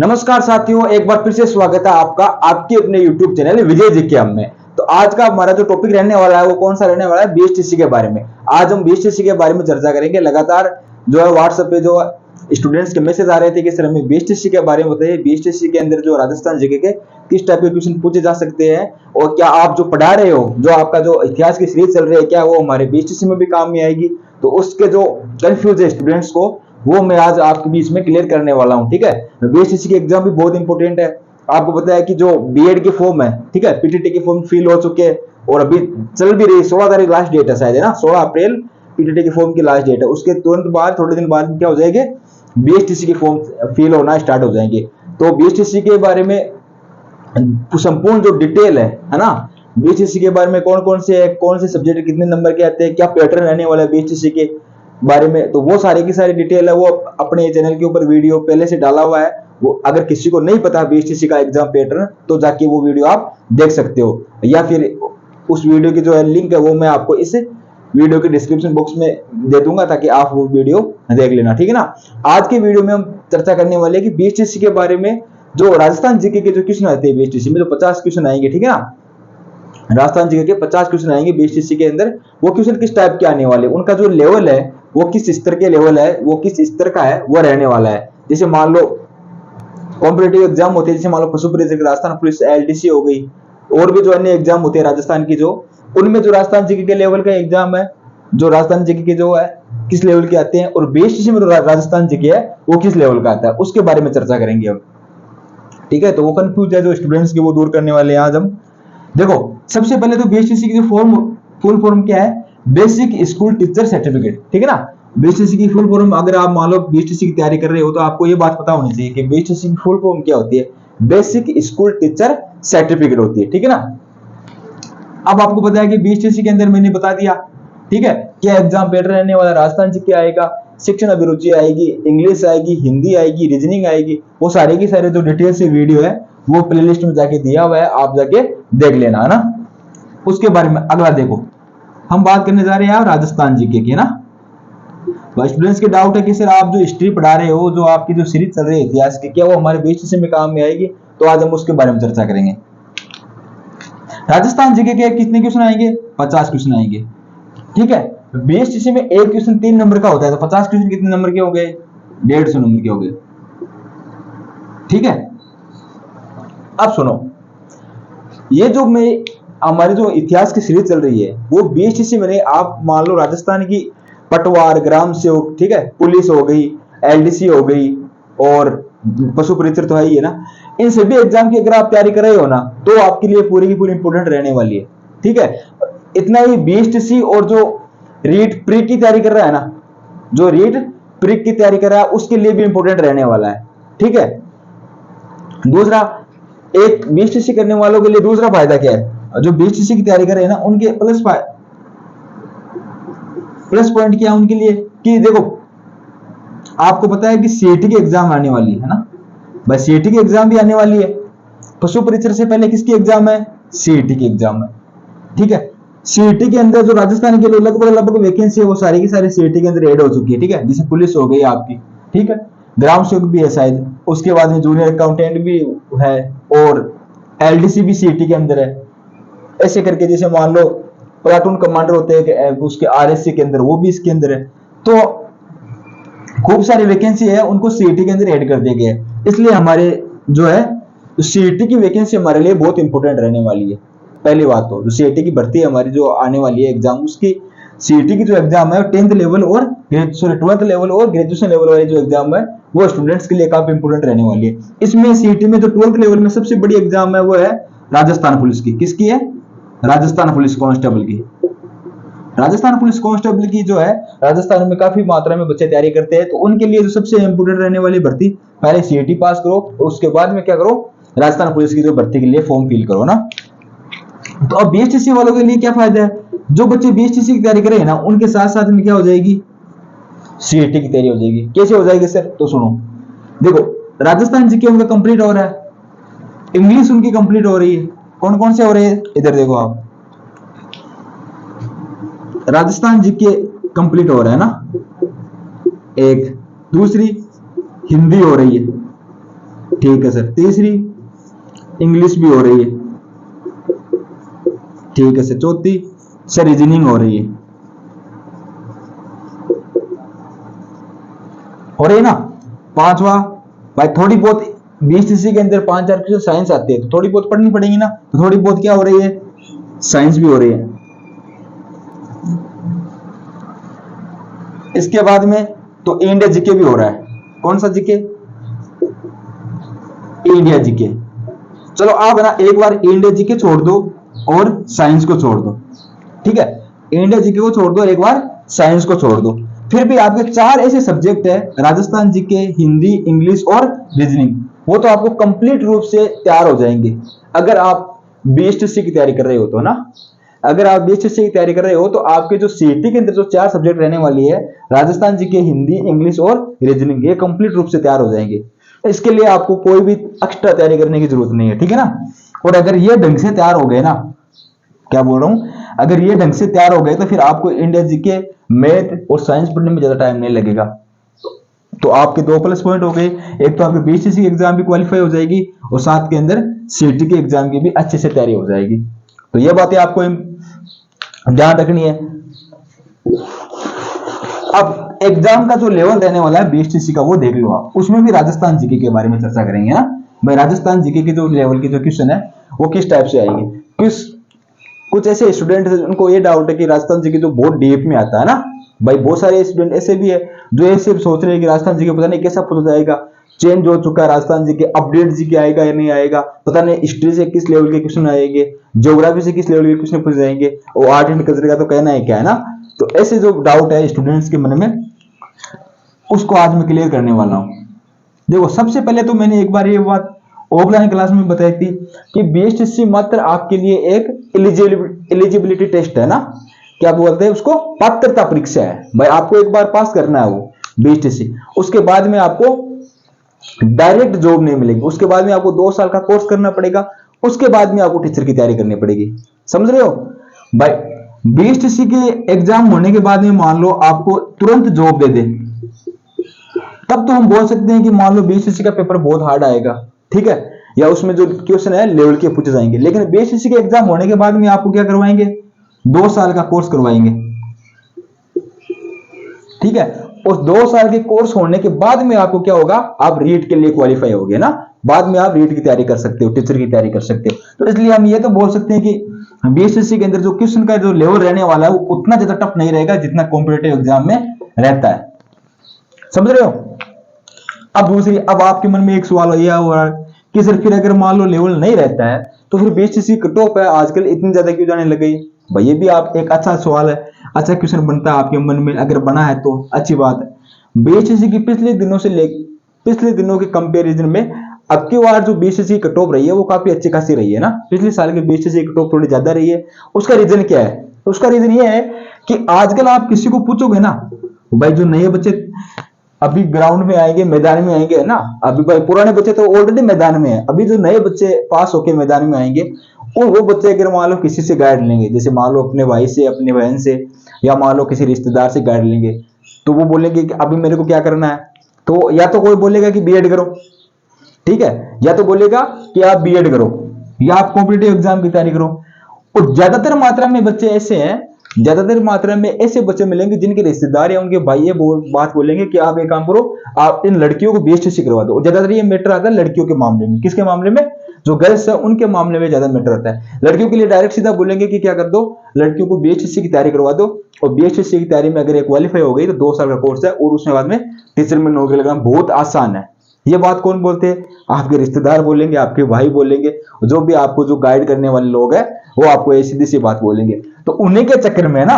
नमस्कार साथियों, एक बार फिर से स्वागत है आपका आपके अपने YouTube चैनल विजय जी के हम में। तो आज का हमारा जो टॉपिक रहने वाला है वो कौन सा रहने वाला है? बीएचटीसी के बारे में। आज हम बीएचटीसी के बारे में चर्चा करेंगे। लगातार जो है व्हाट्सएप पे जो स्टूडेंट्स के मैसेज आ रहे थे कि सर हमें बीएचटीसी के बारे में बताइए, बीएचटीसी के अंदर जो राजस्थान जीके के किस टाइप के क्वेश्चन पूछे जा सकते हैं, और क्या आप जो पढ़ा रहे हो, जो आपका जो इतिहास की सीरीज चल रही है, क्या वो हमारे बीएचटीसी में भी काम में आएगी? तो उसके जो कंफ्यूज है स्टूडेंट्स को, वो मैं आज आपके बीच में क्लियर करने वाला हूं। ठीक है, बीएचटीसी की एग्जाम भी बहुत इंपॉर्टेंट है। आपको पता है कि जो बीएड के फॉर्म है, ठीक है, पीटीटी के फॉर्म फिल हो चुके हैं और अभी चल भी रही। 16 तारीख लास्ट डेट है शायद, है ना, 16 अप्रैल पीटीटी के फॉर्म की लास्ट डेट है। उसके तुरंत बाद थोड़े दिन बाद क्या हो जाएंगे, बीएचटीसी के फॉर्म फिल होना स्टार्ट हो जाएंगे। तो बीएचटीसी के बारे में संपूर्ण जो डिटेल है ना, बीएचटीसी के बारे में कौन कौन से सब्जेक्ट कितने नंबर के आते हैं, क्या पैटर्न रहने वाला है बीएचटीसी के बारे में, तो वो सारी की सारी डिटेल है, वो अपने चैनल के ऊपर वीडियो पहले से डाला हुआ है। वो अगर किसी को नहीं पता बीएचटीसी का एग्जाम पैटर्न, तो जाके वो वीडियो आप देख सकते हो, या फिर उस वीडियो की जो है लिंक है वो मैं आपको इस वीडियो के डिस्क्रिप्शन बॉक्स में दे दूंगा, ताकि आप वो वीडियो देख लेना। ठीक है ना। आज के वीडियो में हम चर्चा करने वाले हैं कि बीएचटीसी के बारे में जो राजस्थान जीके के जो क्वेश्चन आते हैं बीएचटीसी में, जो 50 क्वेश्चन आएंगे, ठीक है ना, राजस्थान जीके के 50 क्वेश्चन आएंगे बीएचटीसी के अंदर। वो क्वेश्चन किस टाइप के आने वाले, उनका जो लेवल है वो किस स्तर के लेवल है, वो किस स्तर का है, वो रहने वाला है। जैसे मान लो कॉम्पिटेटिव एग्जाम होते हैं, जैसे मान लो पशु परीक्षक, राजस्थान पुलिस, एलडीसी हो गई, और भी जो अन्य एग्जाम होते हैं राजस्थान की, जो उनमें जो राजस्थान जीके के लेवल का एग्जाम है, जो राजस्थान जीके के जो है किस लेवल के आते हैं, और बीएचटीसी में जो राजस्थान जीके है वो किस लेवल का आता है, उसके बारे में चर्चा करेंगे हम। ठीक है, तो वो कंफ्यूज है जो स्टूडेंट्स की, वो दूर करने वाले हैं आज हम। देखो, सबसे पहले तो बीएचटीसी की जो फुल फॉर्म क्या है, बेसिक स्कूल टीचर सर्टिफिकेट। ठीक है ना, बीएचटीसी की फुल फॉर्म, अगर आप मान लो बीएचटीसी की तैयारी कर रहे हो तो आपको ये बात पता होनी चाहिए कि बीएचटीसी की फुल फॉर्म क्या होती है। बेसिक स्कूल टीचर सर्टिफिकेट होती है। ठीक है ना। अब आपको पता है कि बीएचटीसी के अंदर मैंने बता दिया, ठीक है, क्या एग्जाम पैटर्न रहने वाला, राजस्थान जी क्या आएगा, शिक्षण अभिरुचि आएगी, इंग्लिश आएगी, हिंदी आएगी, रीजनिंग आएगी। वो सारे की सारे जो डिटेल से वीडियो है वो प्लेलिस्ट में जाके दिया हुआ है, आप जाके देख लेना, है ना। उसके बारे में अगला देखो, हम बात करने जा रहे हैं राजस्थान जीके की, ना। स्टूडेंट्स के डाउट है कि सर आप जो हिस्ट्री पढ़ा रहे हो, जो आपकी जो सीरीज चल रही है इतिहास की, क्या वो हमारे बीएचटीसी में काम में आएगी? तो आज हम उसके बारे में चर्चा करेंगे। राजस्थान जीके के कितने क्वेश्चन आएंगे? 50 क्वेश्चन आएंगे। ठीक है, बीएचटीसी में एक क्वेश्चन 3 नंबर का होता है, तो 50 क्वेश्चन कितने नंबर के हो गए? 150 नंबर के हो गए। ठीक है, अब सुनो, ये जो मैं हमारी जो इतिहास की सीरीज चल रही है वो बीएचटीसी में, आप मान लो राजस्थान की पटवार, ग्राम सेवक, ठीक है, पुलिस हो गई, एलडीसी हो गई, और पशु परीक्षक तो है ही है ना। इन सभी एग्जाम की अगर आप तैयारी कर रहे हो ना, तो आपके लिए पूरी की पूरी इंपोर्टेंट रहने वाली है। ठीक है, इतना ही बीएचटीसी और जो रीट प्री की तैयारी कर रहा है ना, जो रीट प्री की तैयारी कर रहा है उसके लिए भी इंपोर्टेंट रहने वाला है। ठीक है, दूसरा, एक बीएचटीसी करने वालों के लिए दूसरा फायदा क्या है, जो बीएचटीसी की तैयारी कर रहे हैं ना, उनके प्लस पॉइंट क्या है उनके लिए, कि देखो आपको पता है कि सीईटी की एग्जाम आने वाली है ना भाई, सीईटी की एग्जाम भी आने वाली है। पशु परीक्षक से पहले किसकी एग्जाम है? सीईटी की एग्जाम है। ठीक है, सीईटी के अंदर जो राजस्थान के लिए लगभग वैकेंसी है वो सारी की सारी सीईटी के अंदर ऐड हो चुकी है। ठीक है, जैसे पुलिस हो गई आपकी, ठीक है, ग्राम सेवक भी है शायद, उसके बाद में जूनियर अकाउंटेंट भी है, और एलडीसी भी सीईटी के अंदर है। ऐसे करके जैसे मान लो प्लाटून कमांडर होते हैं उसके आरएससी के अंदर, वो भी इसके अंदर है। तो खूब सारी वैकेंसी है, उनको सीईटी के अंदर ऐड कर दिया गया है। इसलिए हमारे जो है सीईटी की वैकेंसी हमारे लिए बहुत इंपॉर्टेंट रहने वाली है। पहली बात तो जो सीईटी की भर्ती है हमारी जो आने वाली है एग्जाम, उसकी सीईटी की जो एग्जाम है 10th लेवल और 12th लेवल और ग्रेजुएशन लेवल वाली जो एग्जाम है वो स्टूडेंट्स के लिए काफी इंपॉर्टेंट रहने वाली है। इसमें सीईटी में जो 12th लेवल में सबसे बड़ी एग्जाम है वो है राजस्थान पुलिस की। किसकी है? राजस्थान पुलिस कांस्टेबल की। राजस्थान पुलिस कांस्टेबल की जो है, राजस्थान में काफी मात्रा में बच्चे तैयारी करते हैं, तो उनके लिए जो सबसे इंपोर्टेंट रहने वाली भर्ती, पहले सीईटी पास करो और उसके बाद में क्या करो, राजस्थान पुलिस की जो भर्ती के लिए फॉर्म फिल करो ना। तो अब बीएचटीसी वालों के लिए क्या फायदा है, जो बच्चे बीएचटीसी की तैयारी करें ना, उनके साथ साथ में क्या हो जाएगी, सीईटी की तैयारी हो जाएगी। कैसे हो जाएगी सर? तो सुनो, देखो राजस्थान जीके उनका कंप्लीट हो रहा है, इंग्लिश उनकी कंप्लीट हो रही है। कौन कौन से हो रहे हैं? इधर देखो आप, राजस्थान जीके कंप्लीट हो रहा है ना, एक, दूसरी हिंदी हो रही है, ठीक है सर। तीसरी इंग्लिश भी हो रही है, ठीक है सर। चौथी सर रीजनिंग हो रही है, हो रही है ना। पांचवा भाई थोड़ी बहुत बीएसटीसी के अंदर 5-4 क्वेश्चन साइंस आती है, तो थोड़ी बहुत पढ़नी पड़ेगी ना, तो थोड़ी बहुत क्या हो रही है, साइंस भी हो रही है। इसके बाद में तो इंडिया जीके भी हो रहा है। कौन सा जीके, इंडिया जीके। चलो आप ना एक बार इंडिया जीके छोड़ दो और साइंस को छोड़ दो, ठीक है। इंडिया जीके को छोड़ दो, एक बार साइंस को छोड़ दो। फिर भी आपके 4 ऐसे सब्जेक्ट है, राजस्थान जीके, हिंदी, इंग्लिश और रीजनिंग, वो तो आपको कंप्लीट रूप से तैयार हो जाएंगे अगर आप बीएसटीसी की तैयारी कर रहे हो तो ना। अगर आप बीएसटीसी की तैयारी कर रहे हो तो आपके जो सीईटी के अंदर जो 4 सब्जेक्ट रहने वाली है, राजस्थान जीके, हिंदी, इंग्लिश और रीजनिंग, ये कंप्लीट रूप से तैयार हो जाएंगे। इसके लिए आपको कोई भी एक्स्ट्रा तैयारी करने की जरूरत नहीं है, ठीक है ना। और अगर ये ढंग से तैयार हो गए ना, क्या बोल रहा हूं, अगर ये ढंग से तैयार हो गए तो फिर आपको इंडिया जीके, मैथ और साइंस पढ़ने में ज्यादा टाइम नहीं लगेगा। तो आपके 2 प्लस पॉइंट हो गए, एक तो आपके बीएसटीसी एग्जाम भी क्वालिफाई हो जाएगी और साथ के अंदर सीईटी के एग्जाम की भी अच्छे से तैयारी हो जाएगी। तो ये बातें आपको ध्यान रखनी है। अब एग्जाम का जो लेवल रहने वाला है बीएसटीसी का, वो देख लो आप, उसमें भी राजस्थान जीके के बारे में चर्चा करेंगे ना भाई। राजस्थान जीके के जो लेवल के जो क्वेश्चन है वो किस टाइप से आएंगे। कुछ ऐसे स्टूडेंट हैं उनको ये डाउट है कि राजस्थान जीके तो बहुत डीप में आता है ना भाई। बहुत सारे स्टूडेंट ऐसे भी है जो ऐसे सोच रहे हैं कि राजस्थान जीके पता नहीं कैसा पूछा जाएगा, चेंज हो चुका है राजस्थान जीके, अपडेट जीके आएगा या नहीं आएगा, पता नहीं हिस्ट्री से किस लेवल के क्वेश्चन आएंगे, ज्योग्राफी से किस लेवल के क्वेश्चन पूछे जाएंगे, और आर्ट एंड कल्चर का तो कहना है क्या है ना। तो ऐसे जो डाउट है स्टूडेंट्स के मन में, उसको आज मैं क्लियर करने वाला हूं। देखो सबसे पहले तो मैंने एक बार ये बात ऑफलाइन क्लास में बताई थी कि बीएसटीसी मात्र आपके लिए एक एलिजिबिलिटी टेस्ट है ना, क्या बोलते हैं उसको, पात्रता परीक्षा है भाई। आपको एक बार पास करना है वो बीएसटीसी, उसके बाद में आपको डायरेक्ट जॉब नहीं मिलेगी, उसके बाद में आपको 2 साल का कोर्स करना पड़ेगा, उसके बाद में आपको टीचर की तैयारी करनी पड़ेगी। समझ रहे हो भाई। बीएसटीसी के एग्जाम होने के बाद में मान लो आपको तुरंत जॉब दे दे, तब तो हम बोल सकते हैं कि मान लो बीएसटीसी का पेपर बहुत हार्ड आएगा, ठीक है, या उसमें जो क्वेश्चन है लेवल के पूछे जाएंगे। लेकिन बीएसटीसी के एग्जाम होने के बाद में आपको क्या करवाएंगे, 2 साल का कोर्स करवाएंगे, ठीक है। उस 2 साल के कोर्स होने के बाद में आपको क्या होगा, आप रीट के लिए क्वालिफाई होगे ना, बाद में आप रीट की तैयारी कर सकते हो, टीचर की तैयारी कर सकते हो। तो इसलिए हम ये तो बोल सकते हैं कि बीएसटीसी के अंदर जो क्वेश्चन का जो लेवल रहने वाला है वो उतना ज्यादा टफ नहीं रहेगा जितना कॉम्पिटेटिव एग्जाम में रहता है। समझ रहे हो। अब दूसरी, अब आपके मन में एक सवाल यह हो रहा है कि सर फिर अगर मान लो लेवल नहीं रहता है तो फिर बीएसटीसी कट ऑफ है आजकल इतनी ज्यादा क्यों जाने लग गई भाई। ये भी आप एक अच्छा सवाल है, अच्छा क्वेश्चन बनता है आपके मन में, अगर बना है तो अच्छी बात है। बीएसटीसी की पिछले दिनों के कंपैरिजन में अब की बार जो बीएसटीसी कट ऑफ रही है वो काफी अच्छी खासी रही है ना। पिछले साल की बीएसटीसी कट ऑफ थोड़ी ज्यादा रही है। उसका रीजन क्या है, उसका रीजन ये है कि आजकल आप किसी को पूछोगे ना भाई, जो नए बच्चे अभी ग्राउंड में आएंगे, मैदान में आएंगे ना, अभी भाई पुराने बच्चे तो ऑलरेडी मैदान में है, अभी जो नए बच्चे पास होके मैदान में आएंगे और वो बच्चे अगर मान लो किसी से गाइड लेंगे, जैसे मान लो अपने भाई से, अपनी बहन से, या मान लो किसी रिश्तेदार से गाइड लेंगे, तो वो बोलेंगे कि अभी मेरे को क्या करना है, तो या तो कोई बोलेगा कि बीएड करो, ठीक है, या तो बोलेगा कि आप बीएड करो या आप कॉम्पिटिटिव एग्जाम की तैयारी करो। और ज्यादातर मात्रा में बच्चे ऐसे हैं, ज्यादातर मात्रा में ऐसे बच्चे मिलेंगे जिनके रिश्तेदार या उनके भाई ये बात बोलेंगे कि आप एक काम करो, आप इन लड़कियों को बीएसटीसी करवा दो। ज्यादातर ये मैटर आता है लड़कियों के मामले में। किसके मामले में, जो गर्ल्स है उनके मामले में ज्यादा मैटर आता है। लड़कियों के लिए डायरेक्ट सीधा बोलेंगे कि क्या कर दो, लड़कियों को बीएसटीसी की तैयारी करवा दो, और बीएसटीसी की तैयारी में अगर ये क्वालिफाई हो गई तो 2 साल का कोर्स है और उसके बाद में टीचर में नौकरी लगाना बहुत आसान है। ये बात कौन बोलते हैं, आपके रिश्तेदार बोलेंगे, आपके भाई बोलेंगे, जो भी आपको जो गाइड करने वाले लोग हैं वो आपको ये सीधी सी बात बोलेंगे। तो उन्हीं के चक्कर में ना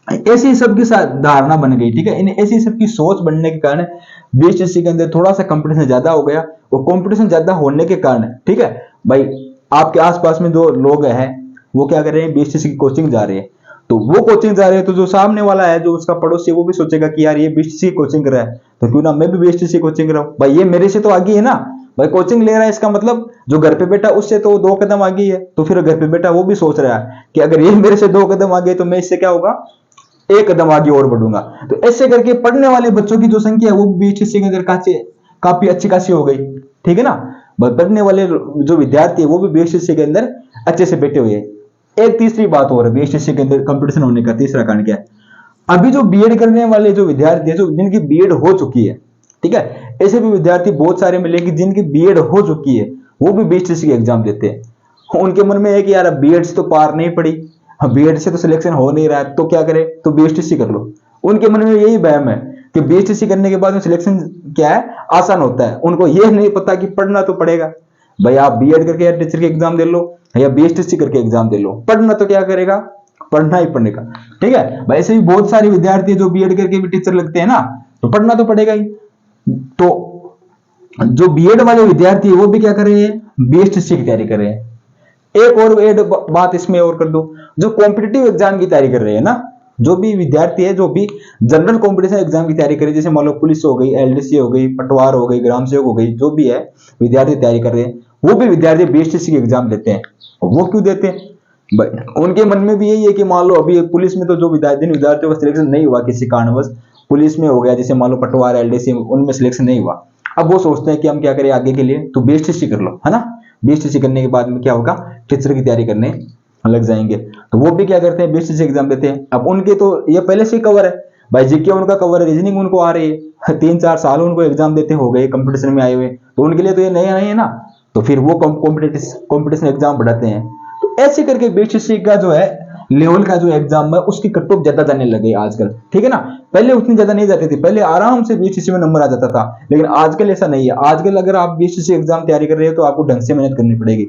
ऐसी सबकी धारणा बन गई, ठीक है, इन ऐसी सबकी सोच बनने के कारण बीएसटीसी के अंदर थोड़ा सा कंपटीशन ज्यादा हो गया। और कंपटीशन ज्यादा होने के कारण, ठीक है भाई, आपके आसपास में जो लोग हैं वो क्या कर रहे हैं, बीएसटीसी की कोचिंग जा रहे हैं। तो वो कोचिंग जा रहे हैं तो जो सामने वाला है, जो उसका पड़ोसी, वो भी सोचेगा कि यार ये बीएसटीसी की कोचिंग कर रहा है तो क्यों ना मैं भी बीएसटीसी कोचिंग कर रहा हूं भाई, ये मेरे से तो आगे है ना भाई, कोचिंग ले रहा है, इसका मतलब जो घर पे बैठा उससे तो 2 कदम आगे है। तो फिर घर पे बैठा वो भी सोच रहा है कि अगर ये मेरे से 2 कदम आगे तो मैं इससे क्या होगा, 1 कदम आगे और बढ़ूंगा। तो ऐसे करके पढ़ने वाले बच्चों की जो संख्या है वो बीएसटीसी के अंदर काफी अच्छी खासी हो गई। ठीक है ना। पढ़ने वाले जो विद्यार्थी है वो भी बीएसटीसी के अंदर अच्छे से बैठे हुए हैं। एक तीसरी बात और है बीएसटीसी के अंदर कंपटीशन होने का तीसरा कारण क्या है, अभी जो बीएड करने वाले जो विद्यार्थी है, जो जिनकी बीएड हो चुकी है, ठीक है, ऐसे भी विद्यार्थी बहुत सारे मिलेंगे जिनकी बीएड हो चुकी है, वो भी बीएसटीसी के एग्जाम देते हैं। उनके मन में है कि यार बीएड से तो पार नहीं पड़ी, बीएड से तो सिलेक्शन हो नहीं रहा है, तो क्या करें, तो बीएसटीसी कर लो। उनके मन में यही वहम है कि बीएसटीसी करने के बाद में सिलेक्शन क्या है, आसान होता है। उनको यह नहीं पता कि पढ़ना तो पड़ेगा। भाई आप बीएड करके या टीचर के एग्जाम दे लो या बीएसटीसी करके एग्जाम दे लो, पढ़ना तो क्या करेगा, पढ़ना ही पड़ेगा। ठीक है भाई, ऐसे भी बहुत सारे विद्यार्थी जो बीएड करके भी टीचर लगते हैं ना, तो पढ़ना तो पड़ेगा ही। तो जो बीएड वाले विद्यार्थी है वो भी क्या कर रहे हैं, बीएसटीसी की तैयारी कर रहे हैं। एक और एड बात इसमें और कर दो, जो कॉम्पिटिटिव एग्जाम की तैयारी कर रहे हैं ना, जो भी विद्यार्थी है जो भी जनरल कॉम्पिटिशन एग्जाम की तैयारी कर रहे हैं, जैसे मान लो पुलिस हो गई, एलडीसी हो गई, पटवार हो गई, ग्राम सेवक हो गई, जो भी है विद्यार्थी तैयारी कर रहे हैं, वो भी विद्यार्थी बीएसटीसी के एग्जाम देते हैं। वो क्यों देते हैं, उनके मन में भी यही है कि मान लो अभी पुलिस में तो जो विद्यार्थियों का सिलेक्शन नहीं हुआ किसी कारणवश, पुलिस में हो गया, जैसे मान लो पटवार एलडीसी उनमें सिलेक्शन नहीं हुआ, अब वो सोचते हैं कि हम क्या करें आगे के लिए, तो बीएसटीसी कर लो, है ना। बीएसटीसी करने के बाद में क्या होगा, टीचर की तैयारी करने लग जाएंगे, तो वो भी क्या करते हैं, बीएसटीसी एग्जाम देते हैं। अब उनके तो ये पहले से कवर है भाई, जीके उनका कवर है, रीजनिंग उनको आ रही है, 3-4 साल उनको एग्जाम देते हो गए कंपटीशन में आए हुए, तो उनके लिए तो ये नया नहीं है ना, तो फिर वो कॉम्पिटिशन एग्जाम बढ़ाते हैं। तो ऐसे करके बीएसटीसी का जो है लेवल का जो एग्जाम है उसकी कट ऑफ ज्यादा जाने लगे आजकल, ठीक है ना। पहले उतनी ज्यादा नहीं जाती थी, पहले आराम से बीएसटीसी में नंबर आ जाता था, लेकिन आजकल ऐसा नहीं है। आजकल अगर आप बीएसटीसी एग्जाम तैयारी कर रहे हो तो आपको ढंग से मेहनत करनी पड़ेगी,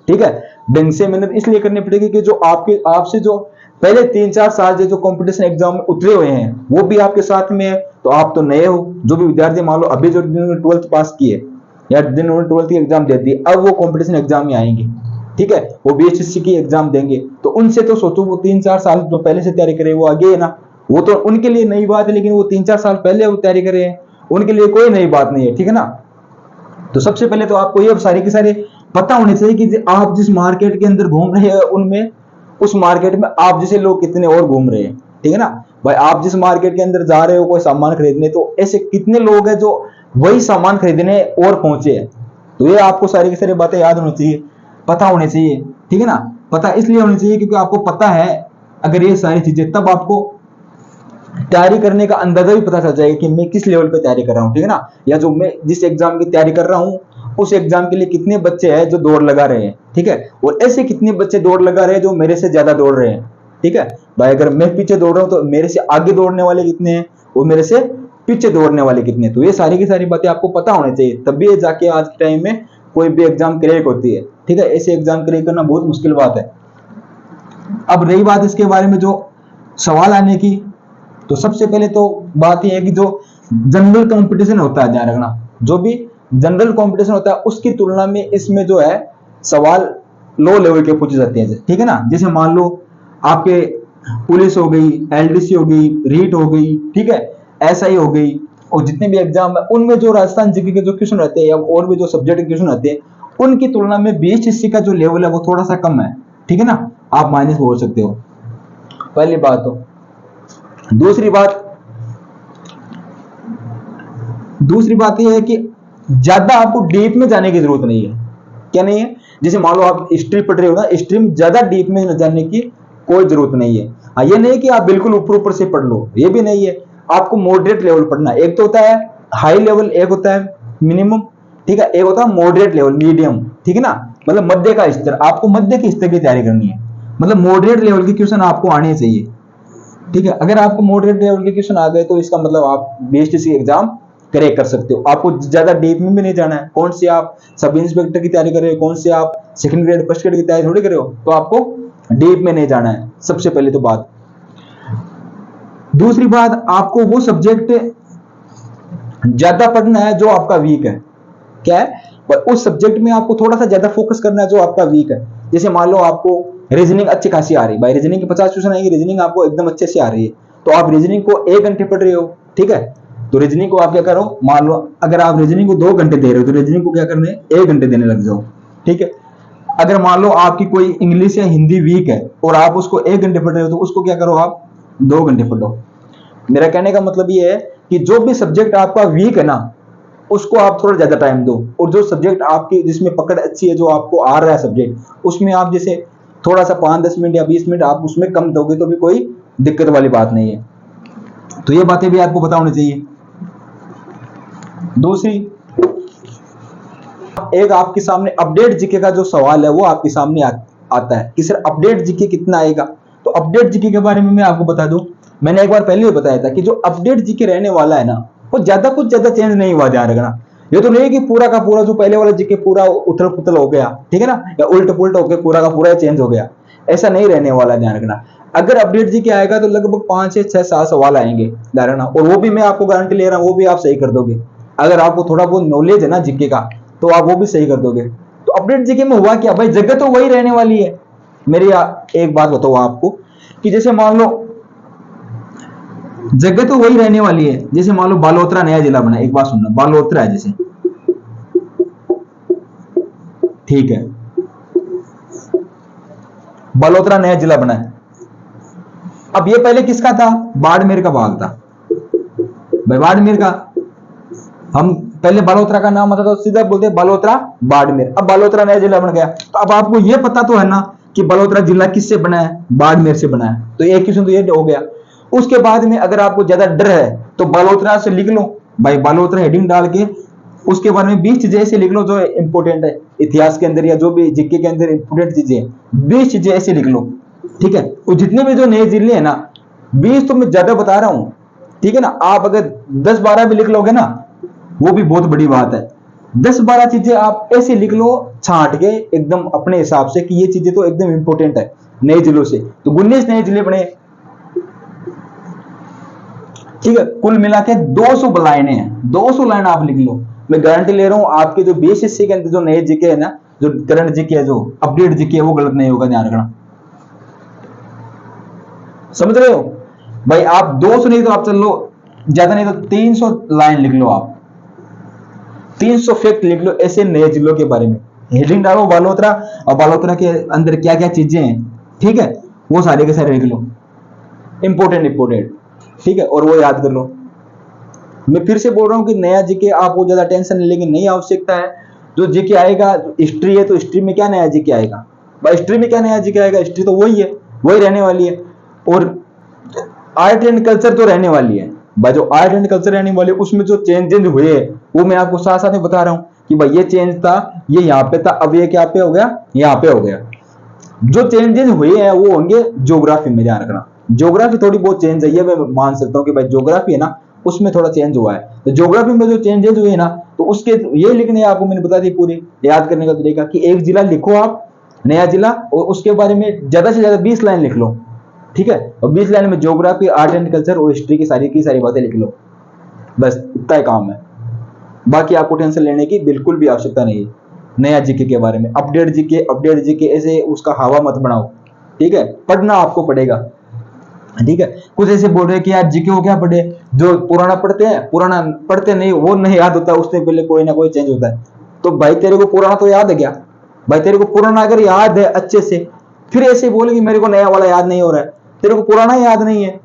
ठीक है। ढंग से मेहनत इसलिए करनी पड़ेगी कि जो आपसे जो पहले 3-4 साल जो कंपटीशन एग्जाम में उतरे हुए हैं वो भी आपके साथ में है, तो आप तो नए हो। जो भी विद्यार्थी मान लो अभी जो 12th पास किए या जिन्होंने 12th की एग्जाम दे दी, अब वो कंपटीशन एग्जाम में आएंगे, ठीक है, वो बीएसटीसी की एग्जाम देंगे, तो उनसे तो सोचो वो 3-4 साल जो पहले से तैयारी करे वो आगे है ना, वो तो उनके लिए नई बात है, लेकिन वो 3-4 साल पहले वो तैयारी करे हैं, उनके लिए कोई नई बात नहीं है, ठीक है ना। तो सबसे पहले तो आपको ये सारे के सारे पता होने चाहिए कि आप जिस मार्केट के अंदर घूम रहे हैं उनमें, उस मार्केट में आप जैसे लोग कितने और घूम रहे हैं, ठीक है ना भाई। आप जिस मार्केट के अंदर जा रहे हो कोई सामान खरीदने, तो ऐसे कितने लोग हैं जो वही सामान खरीदने और पहुंचे हैं। तो ये आपको सारी की सारी बातें याद होनी चाहिए, पता होने चाहिए, ठीक है ना। पता इसलिए होनी चाहिए क्योंकि आपको पता है अगर ये सारी चीजें, तब आपको तैयारी करने का अंदाजा भी पता चल जाएगा कि मैं किस लेवल पे तैयारी कर रहा हूँ, ठीक है ना। या जो मैं जिस एग्जाम की तैयारी कर रहा हूँ उस एग्जाम के लिए कितने बच्चे हैं जो दौड़ लगा रहे हैं, ठीक है, और ऐसे कितने बच्चे दौड़ लगा रहे हैं जो मेरे से ज्यादा दौड़ रहे हैं, ठीक है भाई। अगर मैं पीछे दौड़ रहा हूँ तो मेरे से आगे दौड़ने वाले कितने हैं और मेरे से पीछे दौड़ने वाले कितने हैं। तो ये सारी की सारी बातें आपको पता होनी चाहिए, तभी जाके आज के टाइम में कोई भी एग्जाम क्रैक होती है, ठीक है। ऐसे एग्जाम क्रैक करना बहुत मुश्किल बात है। अब रही बात इसके बारे में जो सवाल आने की, तो सबसे पहले तो बात यह है कि जो जनरल कंपटीशन होता है, ध्यान रखना, जो भी जनरल कंपटीशन होता है उसकी तुलना में इसमें जो है सवाल लो लेवल के पूछे जाते हैं, ठीक है ना। जैसे मान लो आपके पुलिस हो गई, एलडीसी हो गई, रीट हो गई, ठीक है, एसआई हो गई, और जितने भी एग्जाम है उनमें जो राजस्थान जीके के जो क्वेश्चन रहते हैं या और भी जो सब्जेक्ट के क्वेश्चन रहते हैं, उनकी तुलना में बीएसटीसी का जो लेवल है वो थोड़ा सा कम है, ठीक है ना। आप माइनस बोल सकते हो, पहली बात तो। दूसरी बात यह है कि ज्यादा आपको डीप में जाने की जरूरत नहीं है। क्या नहीं है, जैसे मान लो आप हिस्ट्री पढ़ रहे हो ना, हिस्ट्री में ज्यादा डीप में जाने की कोई जरूरत नहीं है। ये नहीं कि आप बिल्कुल ऊपर ऊपर से पढ़ लो, ये भी नहीं है। आपको मॉडरेट लेवल पढ़ना, एक तो होता है हाई लेवल, एक होता है मिनिमम, ठीक है, एक होता है मॉडरेट लेवल, मीडियम, ठीक है ना, मतलब मध्य का स्तर। आपको मध्य के स्तर की तैयारी करनी है, मतलब मॉडरेट लेवल के क्वेश्चन आपको आने चाहिए, ठीक है। अगर आपको मॉडरेट लेवल के क्वेश्चन आ गए तो इसका मतलब आप बीएसटीसी एग्जाम क्रैक कर सकते हो। आपको ज्यादा डीप में भी नहीं जाना है। कौन सी आप सब इंस्पेक्टर की तैयारी कर रहे हो, कौन सी आप सेकंड ग्रेड फर्स्ट ग्रेड की तैयारी थोड़ी कर रहे हो, तो आपको डीप में नहीं जाना है, सबसे पहले तो बात। दूसरी बात, आपको वो सब्जेक्ट ज्यादा पढ़ना है जो आपका वीक है। क्या है, पर उस सब्जेक्ट में आपको थोड़ा सा ज्यादा फोकस करना है जो आपका वीक है। जैसे मान लो आपको रीजनिंग अच्छी खासी आ रही है, भाई रीजनिंग के 50 क्वेश्चन आएंगे, रीजनिंग आपको एकदम अच्छे से आ रही है, तो आप रीजनिंग को 1 घंटे पढ़ रहे हो, ठीक है, तो रीजनिंग को आप क्या करो, मान लो अगर आप रीजनिंग को 2 घंटे दे रहे हो तो रीजनिंग को क्या करने 1 घंटे देने लग जाओ, ठीक है। अगर मान लो आपकी कोई इंग्लिश या हिंदी वीक है और आप उसको 1 घंटे पढ़ रहे हो तो उसको क्या करो, आप 2 घंटे पढ़ो। मेरा कहने का मतलब ये है कि जो भी सब्जेक्ट आपका वीक है ना, उसको आप थोड़ा ज्यादा टाइम दो, और जो सब्जेक्ट आपकी जिसमें पकड़ अच्छी है, जो आपको आ रहा है सब्जेक्ट, उसमें आप जैसे थोड़ा सा 5-10 मिनट या 20 मिनट आप उसमें कम दोगे तो भी कोई दिक्कत वाली बात नहीं है। तो ये बातें भी आपको पता होनी चाहिए। दूसरी, एक आपके सामने अपडेट जीके का जो सवाल है वो आपके सामने आता है कि सर अपडेट जीके कितना आएगा। तो अपडेट जीके के बारे में मैं आपको बता दूं, मैंने एक बार पहले ही बताया था कि जो अपडेट जीके रहने वाला है ना, वो कुछ ज्यादा चेंज नहीं हुआ, ध्यान रखना। ये तो नहीं कि पूरा का पूरा जो पहले वाला जीके पूरा उथल पुथल हो गया, ठीक है ना, या उल्ट पुल्ट होकर पूरा का पूरा चेंज हो गया, ऐसा नहीं रहने वाला, ध्यान रखना। अगर अपडेट जीके आएगा तो लगभग 5 से 6 7 सवाल आएंगे, ध्यान रखना, और वो भी मैं आपको गारंटी ले रहा हूँ, वो भी आप सही कर दोगे। अगर आपको थोड़ा बहुत नॉलेज है ना जीके का, तो आप वो भी सही कर दोगे। तो अपडेट जीके में हुआ क्या भाई, जगह तो वही रहने वाली है। मेरी एक बात बताओ आपको कि जैसे मान लो जगह तो वही रहने वाली है, जैसे मान लो बालोतरा नया जिला बना, एक बात सुनना, बालोतरा है जैसे, ठीक है, बालोतरा नया जिला बना है। अब ये पहले किसका था, बाड़मेर का भाग था भाई, बाड़मेर का। हम पहले बालोतरा का नाम आता था तो सीधा बोलते बालोतरा बाड़मेर, अब बालोतरा नया जिला बन गया। तो अब आपको ये पता तो है ना कि बालोतरा जिला किससे बना है, बाड़मेर से बना है। तो एक क्वेश्चन तो ये हो गया। उसके बाद में अगर आपको ज्यादा डर है तो बालोतरा से लिख लो भाई, बालोतरा हेडिंग डाल के उसके बारे में 20 चीजें ऐसे लिख लो जो इंपोर्टेंट है इतिहास के अंदर या जो भी जीके के अंदर इंपोर्टेंट चीजें, 20 चीजें ऐसे लिख लो, ठीक है। और जितने भी जो नए जिले हैं ना, 20 तो मैं ज्यादा बता रहा हूं, ठीक है ना। आप अगर 10-12 भी लिख लोगे ना, वो भी बहुत बड़ी बात है। 10-12 चीजें आप ऐसे लिख लो छांट के एकदम अपने हिसाब से कि ये चीजें तो एकदम इंपोर्टेंट है नए जिलों से। तो 19 नए जिले बने, ठीक है। कुल मिला के 200 लाइनें हैं, 200 लाइन आप लिख लो। मैं गारंटी ले रहा हूं आपके जो बीएसएससी के अंदर जो नए जीके है ना, जो करंट जीके है, जो अपडेट जीके है, वो गलत नहीं होगा, ध्यान रखना। समझ रहे हो भाई। आप 200 नहीं तो आप चल लो, ज्यादा नहीं तो 300 लाइन लिख लो, आप 300 फैक्ट लिख लो ऐसे नए जिलों के बारे में। हेडिंग डालो बालोतरा, और बालोतरा के अंदर क्या क्या चीजें हैं, ठीक है, वो सारे के सारे लिख लो, इंपोर्टेंट, ठीक है, और वो याद कर लो। मैं फिर से बोल रहा हूँ कि नया जीके आप वो ज्यादा टेंशन लेने की नहीं आवश्यकता है। जो जीके आएगा, हिस्ट्री है तो हिस्ट्री में क्या नया जीके आएगा भाई, हिस्ट्री में क्या नया जीके आएगा, हिस्ट्री तो वही है, वही रहने वाली है। और आर्ट एंड कल्चर तो रहने वाली है भाई, जो आर्ट एंड कल्चर रहने वाली है उसमें जो चेंजेस हुए वो मैं आपको साथ साथ में बता रहा हूँ कि भाई ये चेंज था, ये यहाँ पे था, अब ये क्या पे हो गया, यहाँ पे हो गया। जो चेंजेस हुए हैं वो होंगे ज्योग्राफी में, ध्यान रखना। ज्योग्राफी थोड़ी बहुत चेंज है, ये मैं मान सकता हूँ कि भाई ज्योग्राफी है ना, उसमें थोड़ा चेंज हुआ है। तो ज्योग्राफी में जो चेंजेस हुए ना, तो उसके ये लिखने आपको मैंने बता दी पूरी याद करने का तरीका कि एक जिला लिखो आप, नया जिला, और उसके बारे में ज्यादा से ज्यादा 20 लाइन लिख लो, ठीक है। और 20 लाइन में ज्योग्राफी, आर्ट एंड कल्चर और हिस्ट्री की सारी बातें लिख लो, बस इतना ही काम है। बाकी आपको टेंशन लेने की बिल्कुल भी आवश्यकता नहीं है नया जीके के बारे में। अपडेट जीके ऐसे उसका हवा मत बनाओ, ठीक है। पढ़ना आपको पड़ेगा, ठीक है। कुछ ऐसे बोल रहे कि यार जीके को क्या पढ़े, जो पुराना पढ़ते हैं, पुराना पढ़ते नहीं, वो नहीं याद होता, उससे पहले कोई ना कोई चेंज होता है। तो भाई तेरे को पुराना तो याद है क्या भाई, तेरे को पुराना अगर याद है अच्छे से, फिर ऐसे बोले कि मेरे को नया वाला याद नहीं हो रहा है, तेरे को पुराना याद नहीं है।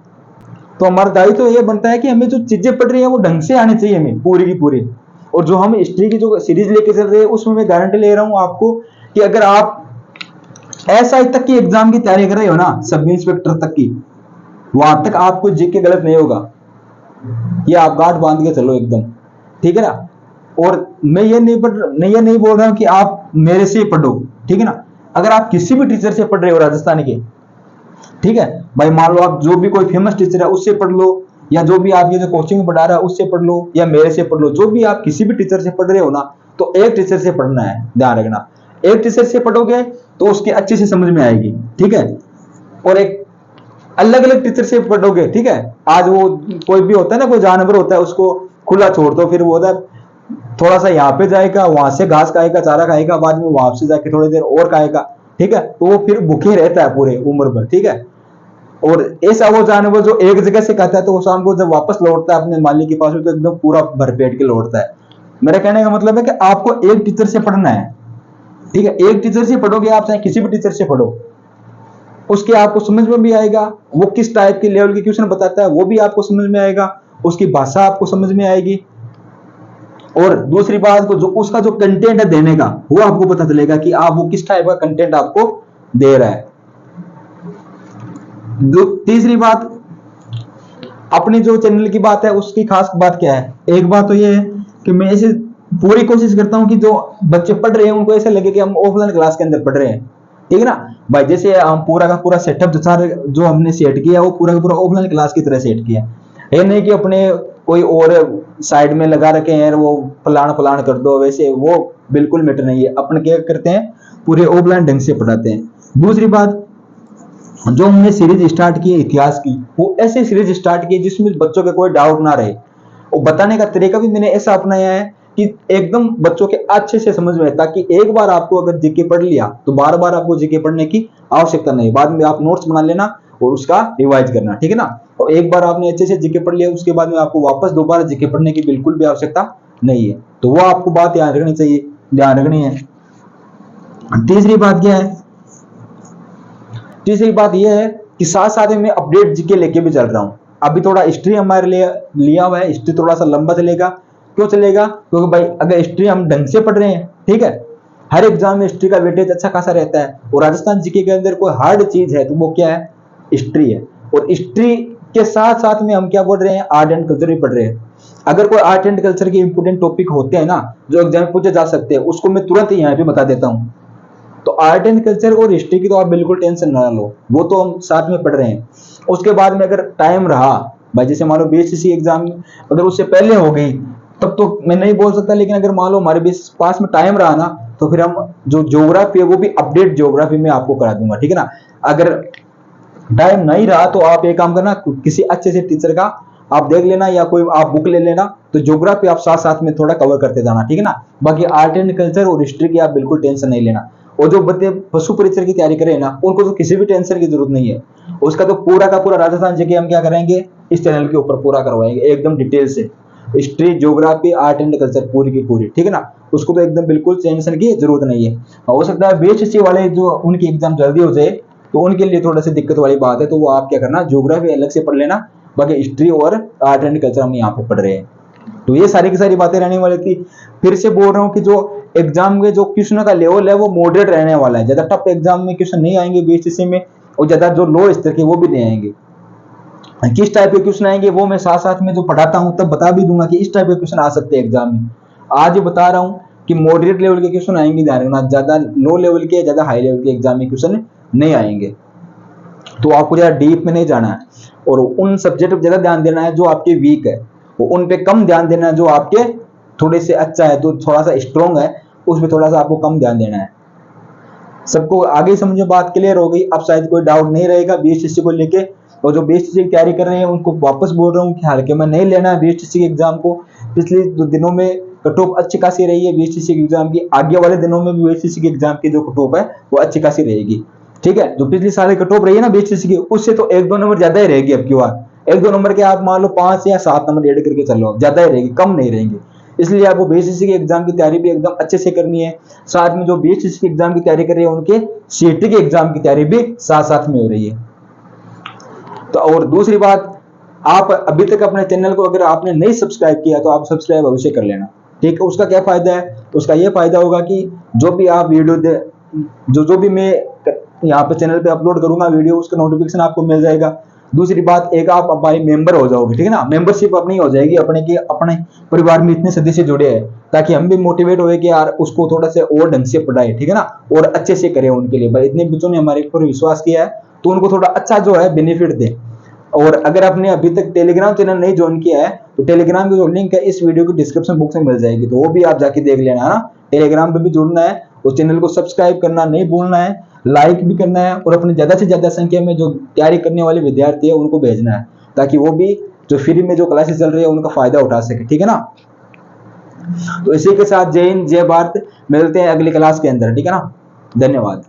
तो हमारा दायित्व तो ये बनता है कि हमें जो चीजें पढ़ रही है वो ढंग से आनी चाहिए, हमें पूरी की पूरी। और जो हम हिस्ट्री की जो सीरीज लेके चल रहे हैं उसमें मैं गारंटी ले रहा हूं आपको कि अगर आप एसआई तक की एग्जाम की तैयारी कर रहे हो ना, सब इंस्पेक्टर तक की, वहां तक आपको जीके गलत नहीं होगा, ये आप गांठ बांध के चलो एकदम, ठीक है ना। और मैं ये नहीं बोल रहा हूं कि आप मेरे से पढ़ो, ठीक है ना। अगर आप किसी भी टीचर से पढ़ रहे हो राजस्थान के, ठीक है भाई, मान लो आप जो भी कोई फेमस टीचर है उससे पढ़ लो, या जो भी आप ये जो कोचिंग में पढ़ा रहा है उससे पढ़ लो, या मेरे से पढ़ लो, जो भी आप किसी भी टीचर से पढ़ रहे हो ना, तो एक टीचर से पढ़ना है, ध्यान रखना। एक टीचर से पढ़ोगे तो उसके अच्छे से समझ में आएगी, ठीक है। और एक अलग अलग टीचर से पढ़ोगे, ठीक है। आज वो कोई भी होता है ना, कोई जानवर होता है, उसको खुला छोड़ दो, फिर वो होता है थोड़ा सा यहाँ पे जाएगा, वहां से घास खाएगा, चारा खाएगा, बाद में वापस जाके थोड़ी देर और खाएगा, ठीक है। तो वो फिर भूखे रहता है पूरे उम्र भर, ठीक है। और ऐसा वो जानवर जो एक जगह से खाता है तो वो शाम को जब वापस लौटता है अपने मालिक के पास तो एकदम पूरा भरपेट के लौटता है। मेरा कहने का मतलब है कि आपको एक टीचर से पढ़ना है, ठीक है। एक टीचर से पढ़ोगे आप, चाहे किसी भी टीचर से पढ़ो, उसके आपको समझ में भी आएगा, वो किस टाइप के लेवल के क्वेश्चन बताता है वो भी आपको समझ में आएगा, उसकी भाषा आपको समझ में आएगी, और दूसरी बात को जो उसका जो कंटेंट है देने का, वो आपको पता चलेगा कि आप वो किस टाइप का कंटेंट आपको दे रहा है। तीसरी बात, अपनी जो चैनल की बात है उसकी खास बात क्या है, एक बात तो ये है कि मैं ऐसे पूरी कोशिश करता हूं कि जो बच्चे पढ़ रहे हैं उनको ऐसा लगे कि हम ऑफलाइन क्लास के अंदर पढ़ रहे हैं, ठीक है ना भाई। जैसे हम पूरा का पूरा सेटअप जो हमने सेट किया वो पूरा का पूरा ऑफलाइन क्लास की तरह सेट किया। ये नहीं कि अपने कोई और साइड में लगा रखे हैं वो फलान फलान कर दो, वैसे वो बिल्कुल मैटर नहीं है। अपन क्या करते हैं, पूरे ऑफलाइन ढंग से पढ़ाते हैं। दूसरी बात, जो हमने सीरीज स्टार्ट की है इतिहास की, वो ऐसे सीरीज स्टार्ट की जिसमें बच्चों के कोई डाउट ना रहे, और बताने का तरीका भी मैंने ऐसा अपनाया है कि एकदम बच्चों के अच्छे से समझ में, ताकि एक बार आपको अगर जीके पढ़ लिया तो बार बार आपको जीके पढ़ने की आवश्यकता नहीं, बाद में आप नोट्स बना लेना और उसका रिवाइज करना, ठीक है ना। और एक बार आपने अच्छे से जीके पढ़ लिया उसके बाद में आपको वापस दोबारा जीके पढ़ने की बिल्कुल भी आवश्यकता नहीं है। तो वो आपको बात याद रखनी चाहिए, ध्यान रखनी है। तीसरी बात क्या है, तीसरी बात यह है कि साथ साथ में अपडेट जीके लेके भी चल रहा हूं। अभी थोड़ा हिस्ट्री हमारे लिए लिया हुआ है, हिस्ट्री थोड़ा सा लंबा चलेगा। क्यों चलेगा, क्योंकि भाई अगर हिस्ट्री हम ढंग से पढ़ रहे हैं, ठीक है, हर एग्जाम में हिस्ट्री का वेटेज अच्छा खासा रहता है, और राजस्थान जीके के अंदर कोई हार्ड चीज है तो वो क्या है, हिस्ट्री है। और हिस्ट्री के साथ साथ में हम क्या पढ़ रहे हैं, आर्ट एंड कल्चर भी पढ़ रहे हैं। अगर कोई आर्ट एंड कल्चर के इंपोर्टेंट टॉपिक होते हैं ना जो एग्जाम में पूछे जा सकते हैं, उसको मैं तुरंत ही यहाँ पे बता देता हूँ। तो आर्ट एंड कल्चर और हिस्ट्री की तो आप बिल्कुल टेंशन ना लो, वो तो हम साथ में पढ़ रहे हैं। उसके बाद में अगर टाइम रहा भाई, जैसे मान लो बीएचसीसी एग्जाम अगर उससे पहले हो गई तब तो मैं नहीं बोल सकता, लेकिन अगर मान लो हमारे पास में टाइम रहा ना तो फिर हम जो ज्योग्राफी है वो भी अपडेट ज्योग्राफी में आपको करा दूंगा, ठीक है ना। अगर टाइम नहीं रहा तो आप एक काम करना, किसी अच्छे से टीचर का आप देख लेना या कोई आप बुक ले लेना, तो ज्योग्राफी आप साथ साथ में थोड़ा कवर करते जाना, ठीक है ना। बाकी आर्ट एंड कल्चर और हिस्ट्री की आप बिल्कुल टेंशन नहीं लेना। और जो बच्चे पशु परीक्षा की तैयारी करें ना, उनको तो किसी भी टेंशन की जरूरत नहीं है। उसका तो पूरा का पूरा राजस्थान जीके हम क्या करेंगे, इस चैनल के ऊपर पूरा करवाएंगे एकदम डिटेल से, history geography art and culture पूरी की पूरी, ठीक है ना। उसको तो एकदम बिल्कुल टेंशन की जरूरत नहीं है। हो सकता है बीएचएससी वाले जो उनकी एग्जाम जल्दी हो जाए तो उनके लिए थोड़ा सी दिक्कत वाली बात है, तो वो आप क्या करना, ज्योग्राफी अलग से पढ़ लेना, बाकी हिस्ट्री और आर्ट एंड कल्चर हम यहाँ पे पढ़ रहे हैं। तो ये सारी की सारी बातें रहने वाली थी। फिर से बोल रहा हूँ कि जो एग्जाम में जो क्वेश्चन का लेवल है वो मॉडरेट रहने वाला है, ज्यादा टफ एग्जाम में क्वेश्चन नहीं आएंगे बीएचएससी में, और ज्यादा जो लो स्तर के वो भी नहीं आएंगे। किस टाइप के क्वेश्चन आएंगे वो मैं साथ साथ में जो पढ़ाता हूँ तब बता भी दूंगा कि इस टाइप के क्वेश्चन आ सकते हैं एग्जाम में। आज बता रहा हूँ कि मॉडरेट लेवल के क्वेश्चन आएंगे, ध्यान रखना, ज्यादा लो लेवल के ज्यादा हाई लेवल के एग्जाम में क्वेश्चन नहीं आएंगे। तो आपको ज्यादा डीप में नहीं जाना है, और उन सब्जेक्ट पर ज्यादा ध्यान देना है जो आपके वीक है, वो उन पे कम ध्यान देना है। जो आपके थोड़े से अच्छा है, तो थोड़ा सा स्ट्रॉन्ग है, उसमें थोड़ा सा आपको कम ध्यान देना है। सबको आगे समझे, बात क्लियर हो गई। अब शायद कोई डाउट नहीं रहेगा बीएचएससी को लेके। और जो बीएचएससी की तैयारी कर रहे हैं उनको वापस बोल रहा हूँ कि हल्के में नहीं लेना है बीएचएससी के एग्जाम को। पिछले दिनों में कट ऑफ अच्छी खासी रही है बीएचएससी के एग्जाम की, आगे वाले दिनों में भी बीएचएससी के एग्जाम की जो कट ऑफ है वो अच्छी खासी रहेगी, ठीक है। जो पिछले साल कट ऑफ रही है ना बीएचएससी की, उससे तो 1-2 नंबर ज्यादा ही रहेगी अब की बार। 1-2 नंबर के आप मान लो 5 या 7 नंबर ऐड करके चलो, ज्यादा ही रहेगी, कम नहीं रहेंगे। इसलिए आपको बीएचएससी के एग्जाम की तैयारी भी एकदम अच्छे से करनी है। साथ में जो बीएचएससी के एग्जाम की तैयारी कर रहे हैं उनके सीटी के एग्जाम की तैयारी भी साथ साथ में हो रही है। तो और दूसरी बात, आप अभी तक अपने चैनल को अगर आपने नहीं सब्सक्राइब किया तो आप सब्सक्राइब अवश्य कर लेना, ठीक है। उसका क्या फायदा है, उसका यह फायदा होगा कि जो भी आप वीडियो जो भी मैं यहाँ पे चैनल पे अपलोड करूंगा वीडियो, उसका नोटिफिकेशन आपको मिल जाएगा। दूसरी बात, एक आप हमारे मेंबर हो जाओगे, ठीक है ना। मेंबरशिप अपनी हो जाएगी, अपने की अपने परिवार में इतने सदस्य जुड़े हैं, ताकि हम भी मोटिवेट हुए कि यार उसको थोड़ा सा और ढंग से पढ़ाए, ठीक है ना, और अच्छे से करें उनके लिए। भाई इतने बच्चों ने हमारे ऊपर विश्वास किया है तो उनको थोड़ा अच्छा जो है बेनिफिट दे। और अगर आपने अभी तक टेलीग्राम चैनल नहीं ज्वाइन किया है तो टेलीग्राम की जो लिंक है इस वीडियो की डिस्क्रिप्शन बॉक्स में मिल जाएगी, तो वो भी आप जाके देख लेना, है ना। टेलीग्राम पे भी जुड़ना है, उस चैनल को सब्सक्राइब करना नहीं भूलना है, लाइक भी करना है, और अपने ज्यादा से ज्यादा संख्या में जो तैयारी करने वाले विद्यार्थी है उनको भेजना है, ताकि वो भी जो फ्री में जो क्लासेस चल रही है उनका फायदा उठा सके, ठीक है ना। तो इसी के साथ जय हिंद जय भारत, मिलते हैं अगली क्लास के अंदर, ठीक है ना। धन्यवाद।